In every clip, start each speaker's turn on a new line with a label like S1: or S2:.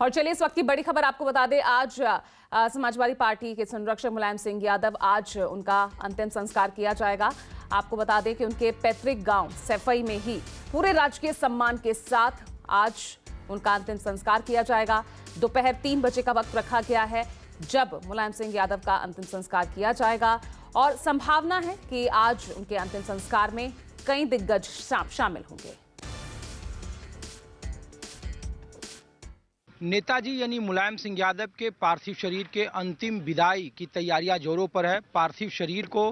S1: और चलिए इस वक्त की बड़ी खबर आपको बता दें। आज समाजवादी पार्टी के संरक्षक मुलायम सिंह यादव, आज उनका अंतिम संस्कार किया जाएगा। आपको बता दें कि उनके पैतृक गांव सैफई में ही पूरे राजकीय सम्मान के साथ आज उनका अंतिम संस्कार किया जाएगा। दोपहर 3 बजे का वक्त रखा गया है जब मुलायम सिंह यादव का अंतिम संस्कार किया जाएगा और संभावना है कि आज उनके अंतिम संस्कार में कई दिग्गज शामिल होंगे।
S2: नेताजी यानी मुलायम सिंह यादव के पार्थिव शरीर के अंतिम विदाई की तैयारियां जोरों पर है। पार्थिव शरीर को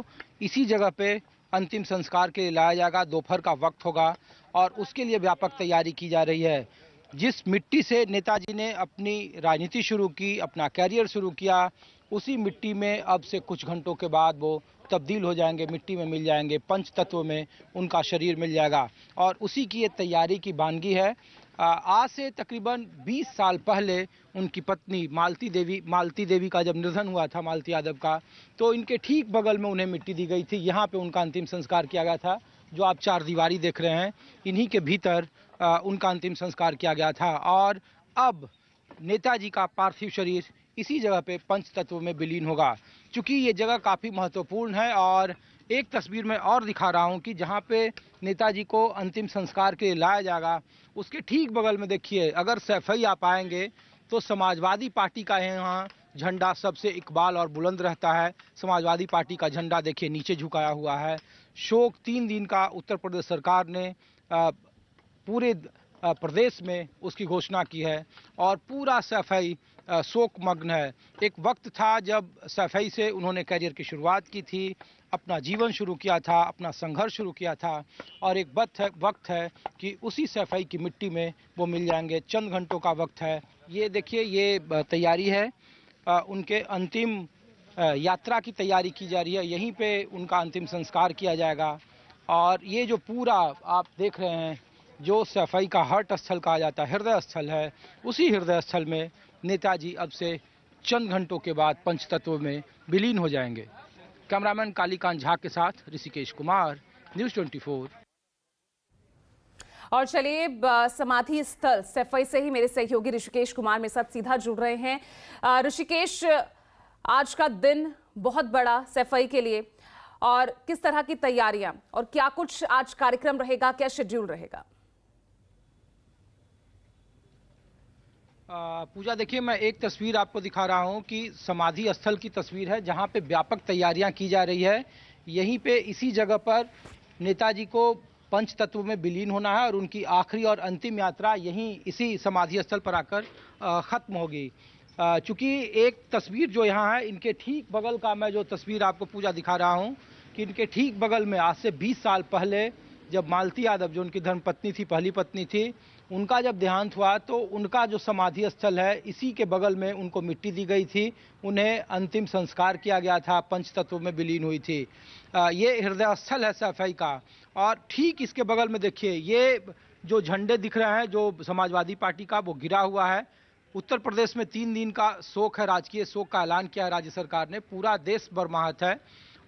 S2: इसी जगह पे अंतिम संस्कार के लिए लाया जाएगा। दोपहर का वक्त होगा और उसके लिए व्यापक तैयारी की जा रही है। जिस मिट्टी से नेताजी ने अपनी राजनीति शुरू की, अपना कैरियर शुरू किया, उसी मिट्टी में अब से कुछ घंटों के बाद वो तब्दील हो जाएंगे, मिट्टी में मिल जाएंगे, पंच तत्व में उनका शरीर मिल जाएगा और उसी की ये तैयारी की वानगी है। आज से तकरीबन 20 साल पहले उनकी पत्नी मालती देवी का जब निधन हुआ था, मालती यादव का, तो इनके ठीक बगल में उन्हें मिट्टी दी गई थी। यहाँ पे उनका अंतिम संस्कार किया गया था। जो आप चार दीवारी देख रहे हैं, इन्हीं के भीतर उनका अंतिम संस्कार किया गया था और अब नेताजी का पार्थिव शरीर इसी जगह पे पंच तत्व में विलीन होगा। चूंकि ये जगह काफ़ी महत्वपूर्ण है और एक तस्वीर में और दिखा रहा हूँ कि जहाँ पे नेताजी को अंतिम संस्कार के लिए लाया जाएगा, उसके ठीक बगल में देखिए, अगर सैफई आप आएंगे तो समाजवादी पार्टी का यहाँ झंडा सबसे इकबाल और बुलंद रहता है। समाजवादी पार्टी का झंडा देखिए नीचे झुकाया हुआ है। शोक 3 दिन का उत्तर प्रदेश सरकार ने पूरे प्रदेश में उसकी घोषणा की है और पूरा सैफई शोकमग्न है। एक वक्त था जब सैफई से उन्होंने करियर की शुरुआत की थी, अपना जीवन शुरू किया था, अपना संघर्ष शुरू किया था और एक वक्त है कि उसी सैफई की मिट्टी में वो मिल जाएंगे। चंद घंटों का वक्त है। ये देखिए, ये तैयारी है, उनके अंतिम यात्रा की तैयारी की जा रही है। यहीं पे उनका अंतिम संस्कार किया जाएगा और ये जो पूरा आप देख रहे हैं, जो सैफई का हार्ट स्थल कहा जाता है, हृदय स्थल है, उसी हृदय स्थल में नेताजी अब से चंद घंटों के बाद पंचतत्व में विलीन हो जाएंगे। कैमरामैन कालीकांत झा के साथ ऋषिकेश कुमार, न्यूज़ 24।
S1: और चलिए समाधि स्थल सैफई से ही मेरे सहयोगी ऋषिकेश कुमार मेरे साथ सीधा जुड़ रहे हैं। ऋषिकेश, आज का दिन बहुत बड़ा सैफई के लिए, और किस तरह की तैयारियां और क्या कुछ आज कार्यक्रम रहेगा, क्या शेड्यूल रहेगा?
S2: पूजा, देखिए, मैं एक तस्वीर आपको दिखा रहा हूं कि समाधि स्थल की तस्वीर है जहां पे व्यापक तैयारियां की जा रही है। यहीं पे इसी जगह पर नेताजी को पंच तत्व में विलीन होना है और उनकी आखिरी और अंतिम यात्रा यहीं इसी समाधि स्थल पर आकर ख़त्म होगी। चूँकि एक तस्वीर जो यहाँ है, इनके ठीक बगल का मैं जो तस्वीर आपको पूजा दिखा रहा हूँ कि इनके ठीक बगल में आज से 20 साल पहले जब मालती यादव, जो उनकी धर्मपत्नी थी, पहली पत्नी थी, उनका जब देहांत हुआ तो उनका जो समाधि स्थल है, इसी के बगल में उनको मिट्टी दी गई थी, उन्हें अंतिम संस्कार किया गया था, पंच तत्व में विलीन हुई थी। ये हृदय स्थल है सैफई का और ठीक इसके बगल में देखिए, ये जो झंडे दिख रहे हैं जो समाजवादी पार्टी का, वो गिरा हुआ है। उत्तर प्रदेश में 3 दिन का शोक है, राजकीय शोक का ऐलान किया है राज्य सरकार ने। पूरा देश बरमाहत है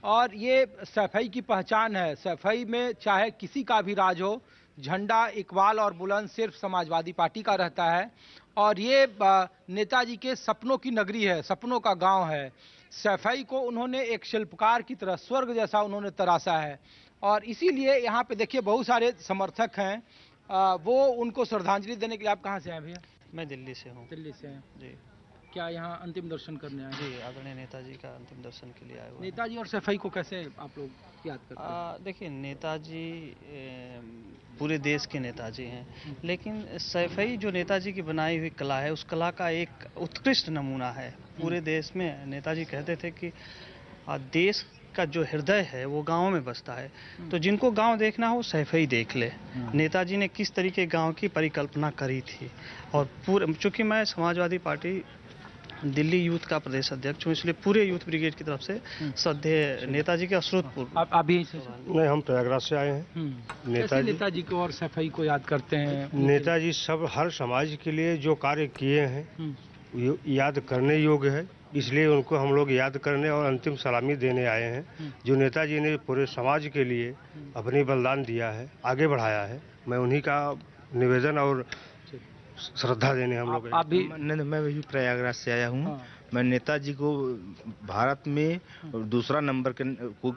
S2: और ये सैफई की पहचान है। सैफई में चाहे किसी का भी राज हो, झंडा इकबाल और बुलंद सिर्फ समाजवादी पार्टी का रहता है और ये नेताजी के सपनों की नगरी है, सपनों का गांव है। सैफई को उन्होंने एक शिल्पकार की तरह स्वर्ग जैसा उन्होंने तराशा है और इसीलिए यहाँ पे देखिए बहुत सारे समर्थक हैं, वो उनको श्रद्धांजलि देने के लिए। आप कहाँ से हैं भैया?
S3: मैं दिल्ली से हूँ।
S2: दिल्ली से हैं
S3: जी।
S2: क्या यहाँ अंतिम दर्शन करने आए?
S3: जी, आदरणीय नेताजी का अंतिम दर्शन के लिए आए हुए।
S2: नेताजी और सैफई को कैसे आप लोग याद करते हैं?
S3: देखिए, नेताजी पूरे देश के नेताजी हैं, लेकिन सैफई जो नेताजी की बनाई हुई कला है, उस कला का एक उत्कृष्ट नमूना है। पूरे देश में नेताजी कहते थे कि देश का जो हृदय है वो गांव में बसता है, तो जिनको गांव देखना हो सैफई देख ले। नेताजी ने किस तरीके गांव की परिकल्पना करी थी और पूरे, चूँकि मैं समाजवादी पार्टी दिल्ली यूथ का प्रदेश अध्यक्ष हूँ, इसलिए पूरे यूथ ब्रिगेड की तरफ से श्रद्धेय नेताजी के अश्रुतपूर्व।
S2: आप अभी
S4: नहीं, हम प्रयागराज से आए हैं।
S2: नेताजी को और सैफई को याद करते हैं?
S4: नेताजी सब हर समाज के लिए जो कार्य किए हैं याद करने योग्य है, इसलिए उनको हम लोग याद करने और अंतिम सलामी देने आए हैं। जो नेताजी ने पूरे समाज के लिए अपनी बलिदान दिया है, आगे बढ़ाया है, मैं उन्हीं का निवेदन और श्रद्धा देने हम लोग
S2: आप भी
S5: मैं भी प्रयागराज से आया हूँ।
S2: हाँ।
S5: मैं नेताजी को भारत में दूसरा नंबर के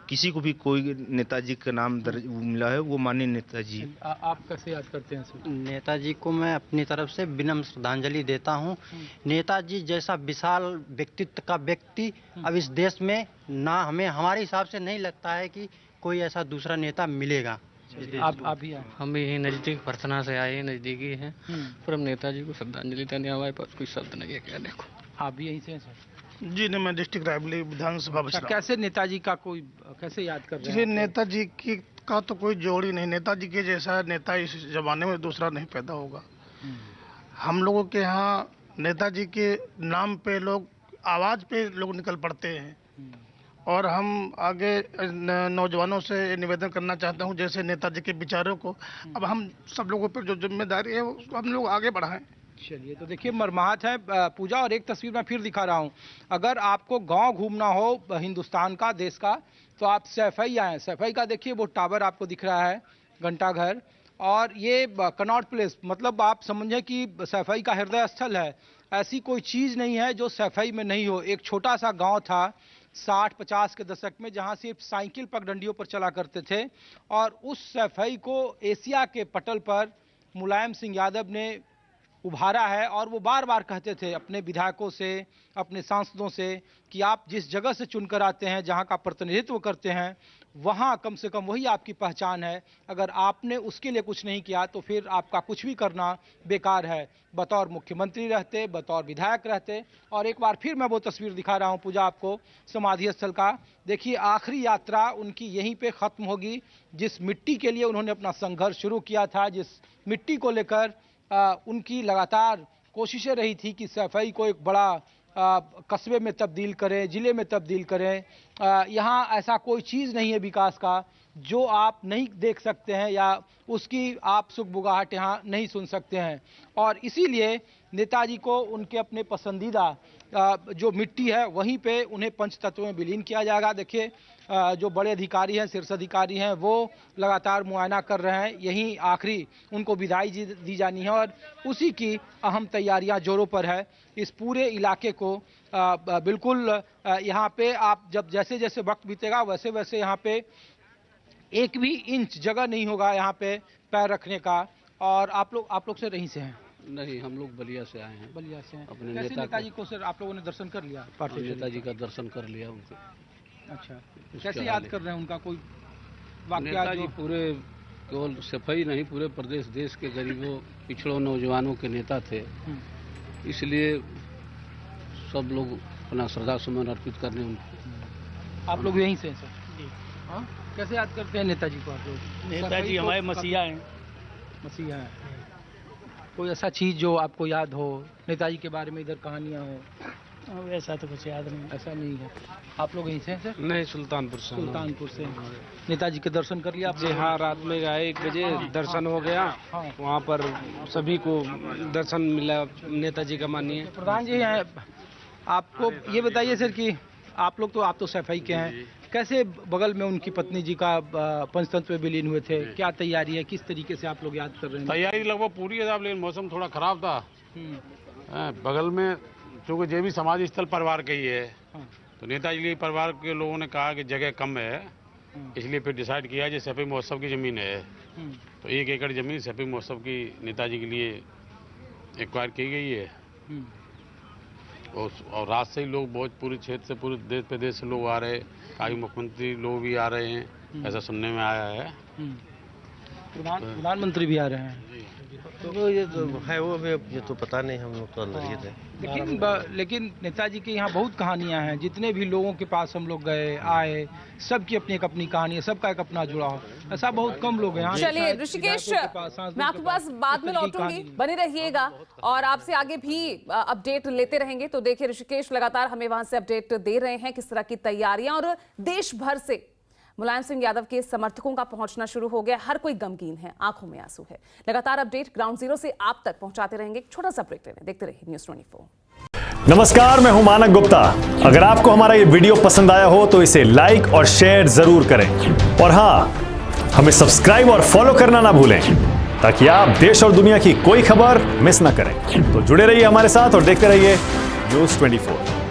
S5: किसी को भी कोई नेताजी का नाम दर्ज मिला है वो माननीय नेताजी।
S2: आप कैसे याद करते हैं सर?
S6: नेताजी को मैं अपनी तरफ से विनम्र श्रद्धांजलि देता हूं। नेताजी जैसा विशाल व्यक्तित्व का व्यक्ति अब इस देश में ना हमें हमारे हिसाब से नहीं लगता है कि कोई ऐसा दूसरा नेता मिलेगा।
S2: आप भी आए?
S7: हम भी यही नज़दीक पर्थना से आए हैं, नज़दीकी हैं, पर हम नेताजी को श्रद्धांजलि देने हमारे पास कोई शब्द नहीं है। क्या देखो,
S2: आप भी यहीं से हैं सर?
S8: जी नहीं, मैं डिस्ट्रिक्ट रायबरेली विधानसभा बच रहा
S2: कैसे नेताजी का कोई कैसे याद कर रहे
S8: हूँ।
S2: हैं?
S8: नेताजी की का तो कोई जोड़ ही नहीं। नेताजी के जैसा नेता इस जमाने में दूसरा नहीं पैदा होगा। हम लोगों के यहाँ नेताजी के नाम पे लोग आवाज़ पे लोग निकल पड़ते हैं। और हम आगे नौजवानों से निवेदन करना चाहता हूँ, जैसे नेताजी के विचारों को अब हम सब लोगों पर जो जिम्मेदारी है वो हम लोग आगे बढ़ाएं।
S2: चलिए, तो देखिए मरमाहत है पूजा। और एक तस्वीर मैं फिर दिखा रहा हूँ। अगर आपको गांव घूमना हो हिंदुस्तान का, देश का, तो आप सैफई आए। सैफई का देखिए वो टावर आपको दिख रहा है, घंटाघर, और ये कनॉट प्लेस, मतलब आप समझें कि सैफई का हृदय स्थल है। ऐसी कोई चीज़ नहीं है जो सैफई में नहीं हो। एक छोटा सा गांव था 60-50 के दशक में, जहां सिर्फ साइकिल पगडंडियों पर चला करते थे, और उस सैफई को एशिया के पटल पर मुलायम सिंह यादव ने उभारा है। और वो बार बार कहते थे अपने विधायकों से, अपने सांसदों से, कि आप जिस जगह से चुनकर आते हैं, जहां का प्रतिनिधित्व करते हैं, वहां कम से कम वही आपकी पहचान है। अगर आपने उसके लिए कुछ नहीं किया तो फिर आपका कुछ भी करना बेकार है, बतौर मुख्यमंत्री रहते, बतौर विधायक रहते। और एक बार फिर मैं वो तस्वीर दिखा रहा हूं पूजा आपको समाधि स्थल का। देखिए आखिरी यात्रा उनकी यहीं पे खत्म होगी। जिस मिट्टी के लिए उन्होंने अपना संघर्ष शुरू किया था, जिस मिट्टी को लेकर उनकी लगातार कोशिशें रही थी कि सैफई को एक बड़ा कस्बे में तब्दील करें, ज़िले में तब्दील करें, यहाँ ऐसा कोई चीज़ नहीं है विकास का जो आप नहीं देख सकते हैं या उसकी आप सुगबुगाहट यहाँ नहीं सुन सकते हैं। और इसीलिए नेताजी को उनके अपने पसंदीदा जो मिट्टी है वहीं पे उन्हें पंच तत्वों में विलीन किया जाएगा। देखिए जो बड़े अधिकारी हैं, शीर्ष अधिकारी हैं, वो लगातार मुआयना कर रहे हैं। यहीं आखिरी उनको विदाई दी जानी है और उसी की अहम तैयारियां जोरों पर है। इस पूरे इलाके को बिल्कुल यहाँ पे आप जब जैसे जैसे वक्त बीतेगा वैसे वैसे यहाँ पे एक भी इंच जगह नहीं होगा यहाँ पे पैर रखने का। और आप लोग से रहीं से हैं?
S7: नहीं, हम लोग बलिया से आए हैं।
S2: बलिया से हैं।
S7: अपने
S2: कैसे नेताजी को सर आप लोगों ने दर्शन कर लिया?
S7: नेताजी का दर्शन कर लिया उनको।
S2: अच्छा, कैसे याद कर रहे हैं उनका कोई वाकया?
S7: नेताजी पूरे केवल सफाई नहीं, पूरे प्रदेश देश के गरीबों, पिछड़ों, नौजवानों के नेता थे। इसलिए सब लोग अपना श्रद्धा सुमन अर्पित करने उनको।
S2: आप लोग यहीं से हैं सर? जी। हाँ, कैसे याद करते हैं नेताजी को आप लोग?
S8: नेताजी हमारे मसीहा हैं।
S2: मसीहा हैं। कोई ऐसा चीज़ जो आपको याद हो नेताजी के बारे में, इधर कहानियाँ हो?
S8: ऐसा तो कुछ याद नहीं।
S2: ऐसा नहीं है। आप लोग यहीं से हैं सर?
S7: नहीं, सुल्तानपुर से।
S2: सुल्तानपुर से। नेताजी के दर्शन कर लिया
S7: जी हाँ, रात में गए 1 बजे, दर्शन हो गया। वहाँ पर सभी को दर्शन मिला नेताजी का। मानिए
S2: प्रधान जी हैं, आपको ये बताइए सर कि आप तो सैफई के हैं, कैसे बगल में उनकी पत्नी जी का पंचतंत्र में विलीन हुए थे? क्या तैयारी है, किस तरीके से आप लोग याद कर रहे हैं?
S9: तैयारी लगभग पूरी है, लेकिन मौसम थोड़ा खराब था। बगल में चूँकि जे भी समाज स्थल परिवार का ही है, तो नेताजी के परिवार के लोगों ने कहा कि जगह कम है, इसलिए फिर डिसाइड किया जो सैफई महोत्सव की ज़मीन है, तो 1 एकड़ ज़मीन सैफई महोत्सव की नेताजी के लिए एक्वायर की गई है। और रात से ही लोग बहुत पूरे क्षेत्र से, पूरे देश प्रदेश से लोग आ रहे हैं, काफ़ी मुख्यमंत्री लोग भी आ रहे हैं, ऐसा सुनने में आया है।
S2: प्रधानमंत्री भी आ रहे हैं।
S5: तो ये तो है, वो ये तो पता नहीं, हम लोग तो अंदर ही थे।
S2: लेकिन नेताजी के यहाँ बहुत कहानियाँ हैं। जितने भी लोगों के पास हम लोग गए आए, सबकी अपनी एक अपनी कहानी है, सबका एक अपना जुड़ाव। ऐसा बहुत कम लोग हैं।
S1: चलिए ऋषिकेश, मैं आपके पास बाद में लौटूंगी, बने रहिएगा और आपसे आगे भी अपडेट लेते रहेंगे। तो देखिए ऋषिकेश लगातार हमें वहां से अपडेट दे रहे हैं किस तरह की तैयारियां, और देश भर से मुलायम सिंह यादव के समर्थकों का पहुंचना शुरू हो गया। हर कोई गमगीन है, आंखों में आंसू है। लगातार अपडेट ग्राउंड जीरो से आप तक पहुंचाते रहेंगे। एक छोटा सा ब्रेक लेने, देखते रहिए न्यूज़ 24।
S10: नमस्कार, मैं हूं मानक गुप्ता। अगर आपको हमारा ये वीडियो पसंद आया हो तो इसे लाइक और शेयर जरूर करें, और हां, हमें सब्सक्राइब और फॉलो करना ना भूलें। ताकि आप देश और दुनिया की कोई खबर मिस ना करें। तो जुड़े रहिए हमारे साथ और देखते रहिए News 24।